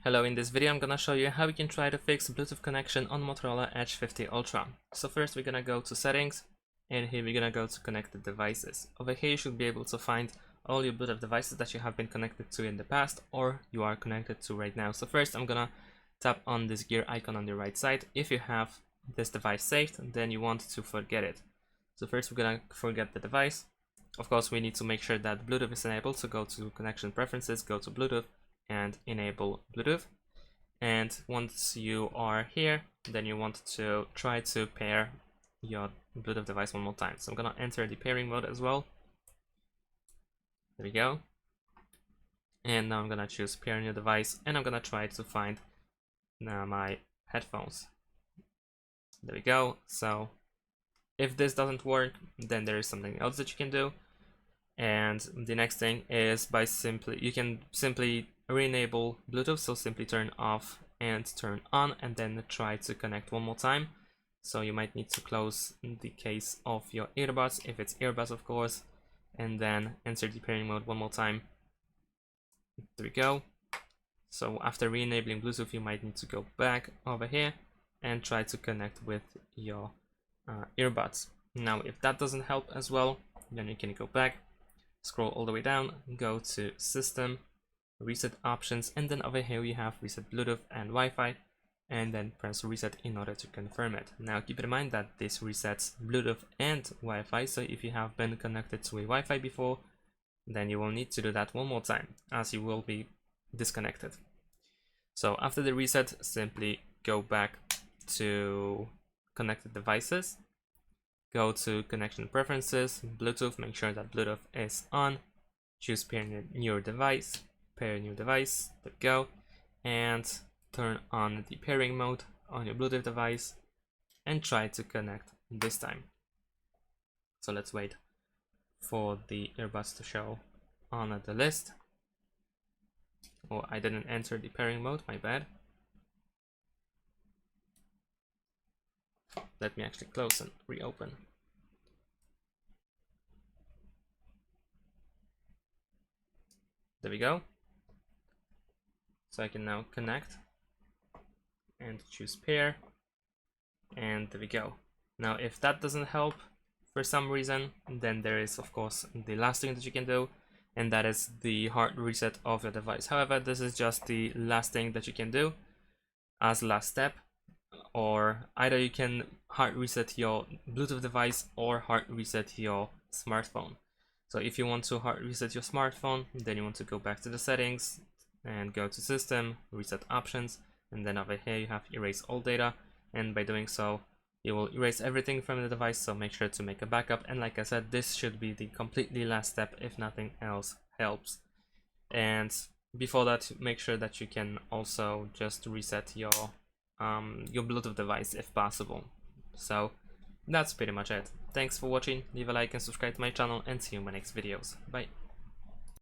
Hello, in this video I'm gonna show you how you can try to fix Bluetooth connection on Motorola Edge 50 Ultra. So first we're gonna go to settings, and here we're gonna go to connected devices. Over here you should be able to find all your Bluetooth devices that you have been connected to in the past or you are connected to right now. So first I'm gonna tap on this gear icon on the right side. If you have this device saved, then you want to forget it. So first we're gonna forget the device. Of course we need to make sure that Bluetooth is enabled, so go to connection preferences, go to Bluetooth and enable Bluetooth. And once you are here, then you want to try to pair your Bluetooth device one more time. So I'm gonna enter the pairing mode as well. There we go. And now I'm gonna choose pair new device, and I'm gonna try to find my headphones. There we go. So if this doesn't work, then there is something else that you can do. And the next thing is you can simply re-enable Bluetooth, so simply turn off and turn on, and then try to connect one more time. So you might need to close the case of your earbuds, if it's earbuds of course, and then enter the pairing mode one more time. There we go. So after re-enabling Bluetooth, you might need to go back over here and try to connect with your earbuds. Now if that doesn't help as well, then you can go back, scroll all the way down, go to System, Reset Options, and then over here we have Reset Bluetooth and Wi-Fi, and then press Reset in order to confirm it. Now keep in mind that this resets Bluetooth and Wi-Fi, so if you have been connected to a Wi-Fi before, then you will need to do that one more time, as you will be disconnected. So after the reset, simply go back to connected devices, go to connection preferences, Bluetooth, make sure that Bluetooth is on, choose pair new device, there we go, and turn on the pairing mode on your Bluetooth device and try to connect this time. So let's wait for the earbuds to show on the list. Oh, I didn't enter the pairing mode, my bad. Let me actually close and reopen. There we go. So I can now connect and choose pair, and there we go. Now if that doesn't help for some reason, then there is of course the last thing that you can do, and that is the hard reset of your device. However, this is just the last thing that you can do as last step, or either you can hard reset your Bluetooth device or hard reset your smartphone. So if you want to hard reset your smartphone, then you want to go back to the settings and go to System, Reset Options, and then over here you have Erase All Data, and by doing so you will erase everything from the device, so make sure to make a backup. And like I said, this should be the completely last step if nothing else helps. And before that, make sure that you can also just reset your Bluetooth device if possible. So that's pretty much it. Thanks for watching, leave a like and subscribe to my channel, and see you in my next videos. Bye.